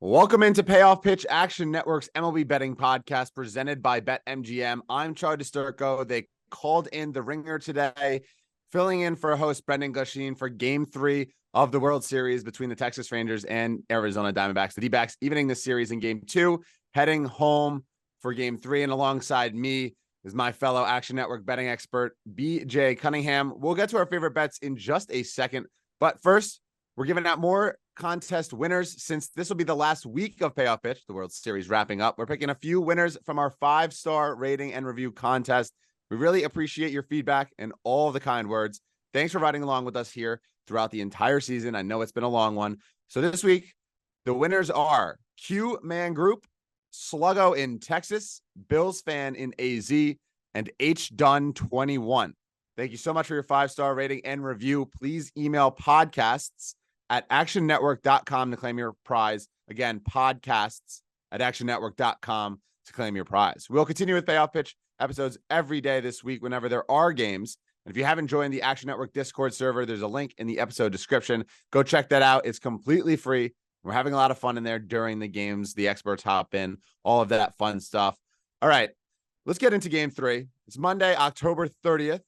Welcome into Payoff Pitch Action Network's MLB betting podcast presented by BetMGM. I'm Charlie Disturco. They called in the ringer today, filling in for host Brendan Gusheen for Game 3 of the World Series between the Texas Rangers and Arizona Diamondbacks. The D-backs evening the series in Game 2, heading home for Game 3. And alongside me is my fellow Action Network betting expert, BJ Cunningham. We'll get to our favorite bets in just a second. But first, we're giving out more contest winners since this will be the last week of Payoff Pitch, the World Series wrapping up. We're picking a few winners from our 5-star rating and review contest. We really appreciate your feedback and all the kind words. Thanks for riding along with us here throughout the entire season. I know it's been a long one. So this week, the winners are Q Man Group, Sluggo in Texas, Bills Fan in AZ, and H Dunn 21. Thank you so much for your 5-star rating and review. Please email podcasts at actionnetwork.com to claim your prize. Again, podcasts at actionnetwork.com to claim your prize. We'll continue with Payoff Pitch episodes every day this week whenever there are games. And if you haven't joined the Action Network Discord server, there's a link in the episode description. Go check that out. It's completely free. We're having a lot of fun in there during the games. The experts hop in, all of that fun stuff. All right, let's get into Game 3. It's Monday, October 30th.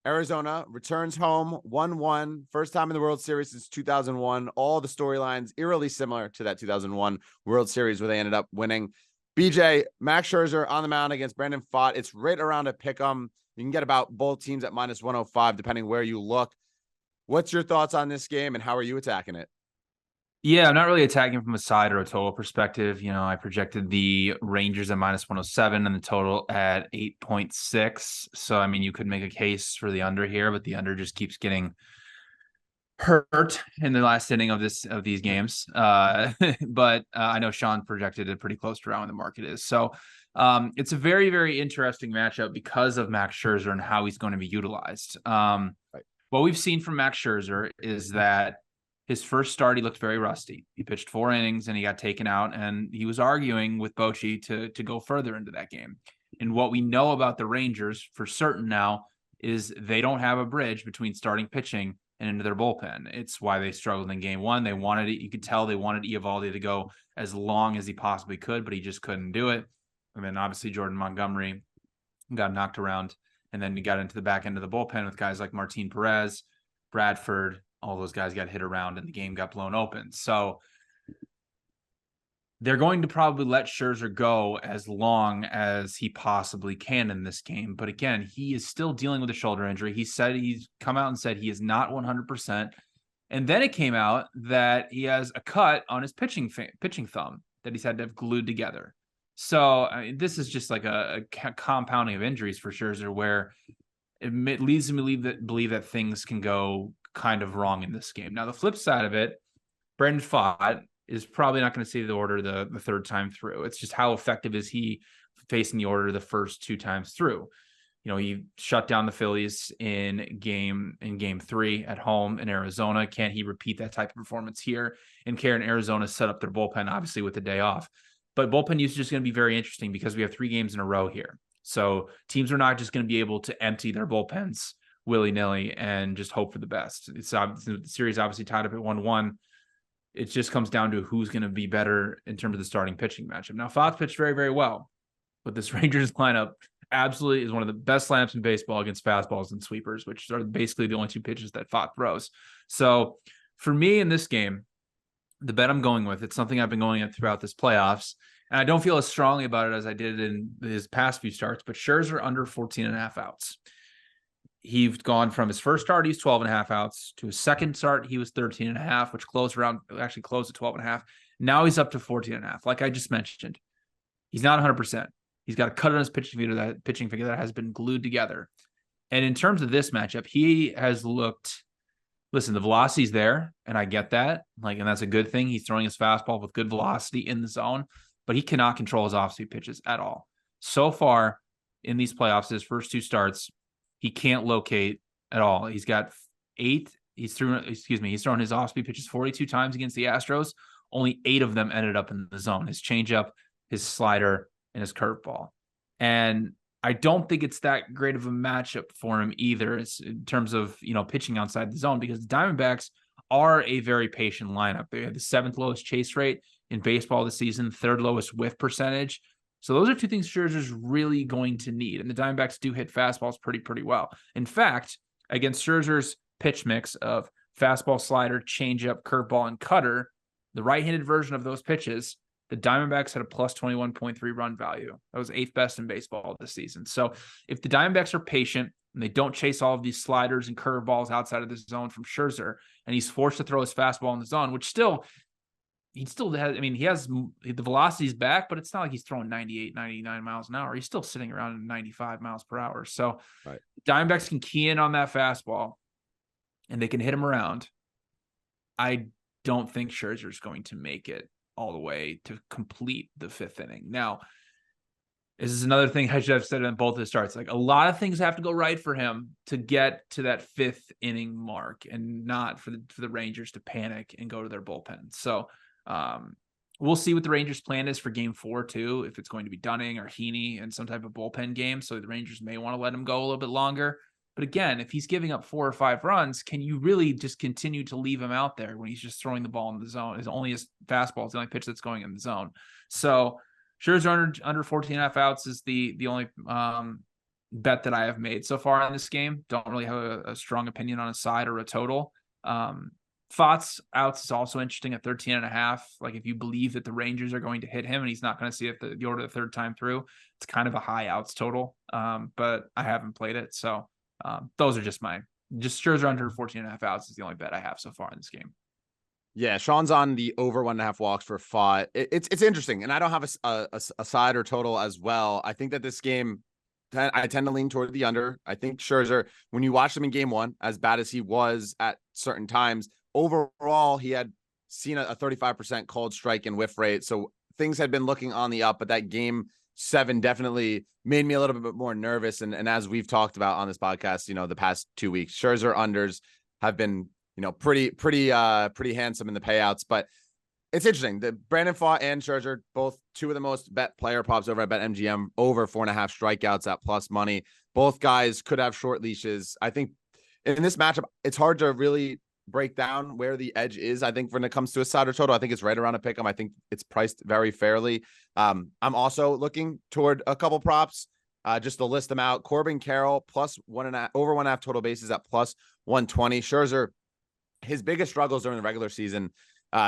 Arizona returns home 1-1. First time in the World Series since 2001. All the storylines eerily similar to that 2001 World Series where they ended up winning. BJ, Max Scherzer on the mound against Brandon Pfaadt. It's right around a pick 'em. You can get about both teams at minus 105, depending where you look. What's your thoughts on this game and how are you attacking it? Yeah, I'm not really attacking from a side or a total perspective. I projected the Rangers at minus 107 and the total at 8.6. So, you could make a case for the under here, but the under just keeps getting hurt in the last inning of these games. But I know Sean projected it pretty close to around where the market is. So it's a very, very interesting matchup because of Max Scherzer and how he's going to be utilized. Right. What we've seen from Max Scherzer is that his first start, he looked very rusty. He pitched 4 innings and he got taken out, and he was arguing with Bochy to go further into that game. And what we know about the Rangers for certain now is they don't have a bridge between starting pitching and into their bullpen. It's why they struggled in Game 1. They wanted it. You could tell they wanted Eovaldi to go as long as he possibly could, but he just couldn't do it. And then obviously Jordan Montgomery got knocked around, and then you got into the back end of the bullpen with guys like Martin Perez, Bradford. All those guys got hit around and the game got blown open. So they're going to probably let Scherzer go as long as he possibly can in this game. But again, he is still dealing with a shoulder injury. He's come out and said he is not 100%. And then it came out that he has a cut on his pitching thumb that he's had to have glued together. So this is just like a compounding of injuries for Scherzer, where it leads me to believe that things can go kind of wrong in this game. Now, the flip side of it, Brandon Pfaadt is probably not going to see the order the third time through. It's just how effective is he facing the order the first 2 times through. He shut down the Phillies in game 3 at home in Arizona. Can he repeat that type of performance here? And can Arizona set up their bullpen, obviously, with the day off? But bullpen usage is going to be very interesting because we have 3 games in a row here. So teams are not just going to be able to empty their bullpens willy-nilly and just hope for the best. The series obviously tied up at 1-1. It just comes down to who's going to be better in terms of the starting pitching matchup. Now, Fox pitched very, very well, but this Rangers lineup absolutely is one of the best lineups in baseball against fastballs and sweepers, which are basically the only 2 pitches that Fox throws. So for me in this game, the bet I'm going with, it's something I've been going at throughout this playoffs, and I don't feel as strongly about it as I did in his past few starts, but Scherzer under 14.5 outs. He's gone from his first start, he's 12.5 outs, to his second start, he was 13.5, which closed at 12.5. Now he's up to 14.5. Like I just mentioned, he's not 100%. He's got a cut on his pitching figure that has been glued together. And in terms of this matchup, he has looked, listen, the velocity's there, and I get that. And that's a good thing. He's throwing his fastball with good velocity in the zone, but he cannot control his off-speed pitches at all. So far in these playoffs, his first 2 starts, he can't locate at all. He's got 8. He's thrown his off-speed pitches 42 times against the Astros. Only 8 of them ended up in the zone. His changeup, his slider, and his curveball. And I don't think it's that great of a matchup for him either. It's in terms of, pitching outside the zone, because the Diamondbacks are a very patient lineup. They have the 7th lowest chase rate in baseball this season, third lowest whiff percentage. So those are two things Scherzer's really going to need. And the Diamondbacks do hit fastballs pretty well. In fact, against Scherzer's pitch mix of fastball, slider, changeup, curveball, and cutter, the right-handed version of those pitches, the Diamondbacks had a plus 21.3 run value. That was 8th best in baseball this season. So if the Diamondbacks are patient and they don't chase all of these sliders and curveballs outside of the zone from Scherzer, and he's forced to throw his fastball in the zone, which he still has, I mean, he has the velocity's back, but it's not like he's throwing 98, 99 miles an hour. He's still sitting around 95 miles per hour. So Diamondbacks can key in on that fastball and they can hit him around. I don't think Scherzer's going to make it all the way to complete the 5th inning. Now, this is another thing I should have said in both of the starts. Like, a lot of things have to go right for him to get to that 5th inning mark, and not for the Rangers to panic and go to their bullpen. So we'll see what the Rangers' plan is for game 4 too, if it's going to be Dunning or Heaney in some type of bullpen game. So the Rangers may want to let him go a little bit longer. But again, if he's giving up 4 or 5 runs, can you really just continue to leave him out there when he's just throwing the ball in the zone? It's only his fastball is the only pitch that's going in the zone. So Scherzer under 14.5 outs is the only bet that I have made so far in this game. Don't really have a strong opinion on a side or a total. Thoughts outs is also interesting at 13.5. Like, if you believe that the Rangers are going to hit him and he's not going to see it the order the 3rd time through, it's kind of a high outs total. But I haven't played it. So those are just Scherzer under 14.5 outs is the only bet I have so far in this game. Yeah, Sean's on the over 1.5 walks for Fott. It's interesting, and I don't have a side or total as well. I think that this game, I tend to lean toward the under. I think Scherzer, when you watch him in game 1, as bad as he was at certain times, overall he had seen a 35% called strike and whiff rate. So things had been looking on the up, but that game 7 definitely made me a little bit more nervous. And as we've talked about on this podcast, the past 2 weeks, Scherzer unders have been, pretty handsome in the payouts. But it's interesting. The Brandon Pfaadt and Scherzer, both 2 of the most bet player props over at BetMGM, over 4.5 strikeouts at plus money. Both guys could have short leashes. I think in this matchup, it's hard to really break down where the edge is. I think when it comes to a side or total, I think it's right around a pick 'em. I think it's priced very fairly. I'm also looking toward a couple props, just to list them out. Corbin Carroll plus 1.5 over 1.5 total bases at plus 120. Scherzer, his biggest struggles during the regular season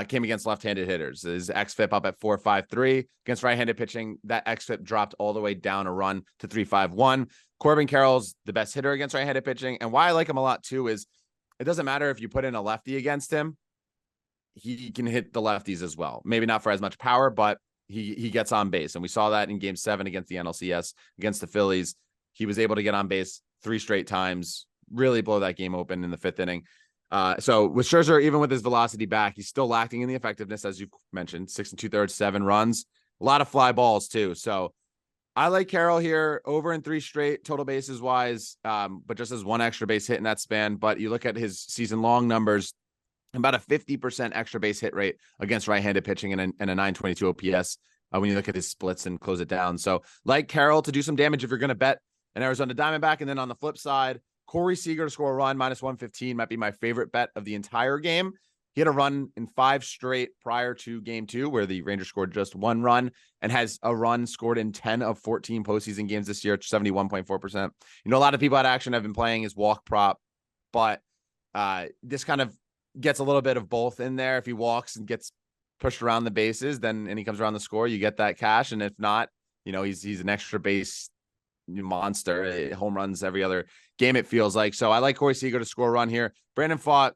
came against left-handed hitters. His xFIP up at 4.53 against right-handed pitching. That xFIP dropped all the way down a run to 3.51. Corbin Carroll's the best hitter against right-handed pitching. And why I like him a lot too is it doesn't matter if you put in a lefty against him, he can hit the lefties as well. Maybe not for as much power, but he gets on base. And we saw that in game 7 against the NLCS, against the Phillies. He was able to get on base 3 straight times, really blow that game open in the 5th inning. So with Scherzer, even with his velocity back, he's still lacking in the effectiveness, as you mentioned. 6 2/3, 7 runs, a lot of fly balls too. So I like Carroll here, over in 3 straight total bases wise, but just as 1 extra base hit in that span. But you look at his season long numbers, about a 50% extra base hit rate against right-handed pitching and a 922 OPS when you look at his splits and close it down. So like Carroll to do some damage if you're going to bet an Arizona Diamondback. And then on the flip side, Corey Seager to score a run, minus 115 might be my favorite bet of the entire game. He had a run in 5 straight prior to game 2, where the Rangers scored just 1 run, and has a run scored in 10 of 14 postseason games this year, 71.4%. A lot of people at Action have been playing his walk prop, but this kind of gets a little bit of both in there. If he walks and gets pushed around the bases, and he comes around the score, you get that cash. And if not, he's an extra base monster. Home runs every other game, it feels like. So I like Corey Seager to score a run here. Brandon Pfaadt,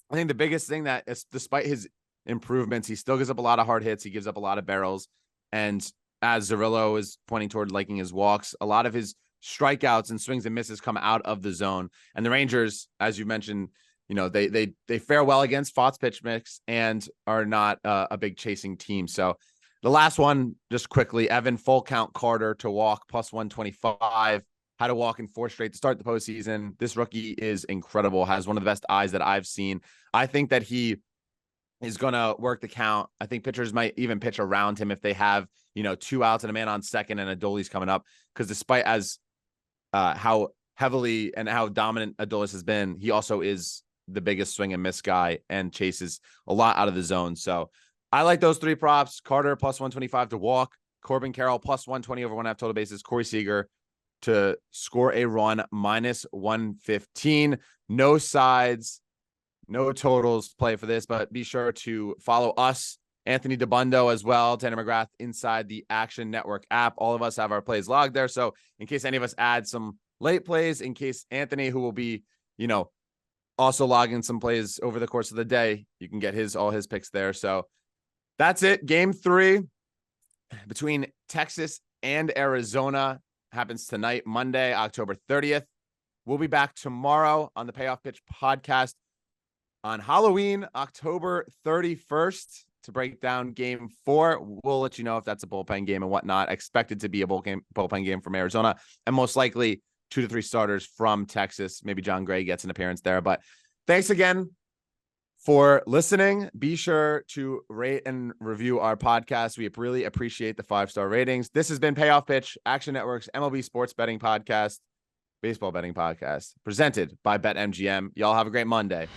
I think the biggest thing that is, despite his improvements, he still gives up a lot of hard hits. He gives up a lot of barrels. And as Zerillo is pointing toward liking his walks, a lot of his strikeouts and swings and misses come out of the zone. And the Rangers, as you mentioned, they fare well against Pfaadt's pitch mix and are not a big chasing team. So the last one, just quickly, Evan full count Carter to walk plus 125. Had to walk in 4 straight to start the postseason. This rookie is incredible, has one of the best eyes that I've seen. I think that he is going to work the count. I think pitchers might even pitch around him if they have, 2 outs and a man on second and Adolis coming up. Because despite how heavily and how dominant Adolis has been, he also is the biggest swing and miss guy and chases a lot out of the zone. So I like those three props. Carter plus 125 to walk. Corbin Carroll plus 120 over 1.5 total bases. Corey Seager to score a run minus 115. No sides, no totals play for this, but be sure to follow us, Anthony DeBundo as well, Tanner McGrath inside the Action Network app. All of us have our plays logged there. So in case any of us add some late plays, in case Anthony, who will be, also logging some plays over the course of the day, you can get all his picks there. So that's it. Game 3 between Texas and Arizona happens tonight, Monday, October 30th. We'll be back tomorrow on the Payoff Pitch podcast on Halloween, October 31st, to break down Game 4. We'll let you know if that's a bullpen game and whatnot. Expected to be a bullpen game from Arizona, and most likely 2 to 3 starters from Texas. Maybe John Gray gets an appearance there. But thanks again for listening. Be sure to rate and review our podcast. We really appreciate the 5-star ratings. This has been Payoff Pitch, Action Network's MLB sports betting podcast, baseball betting podcast, presented by BetMGM. Y'all have a great Monday.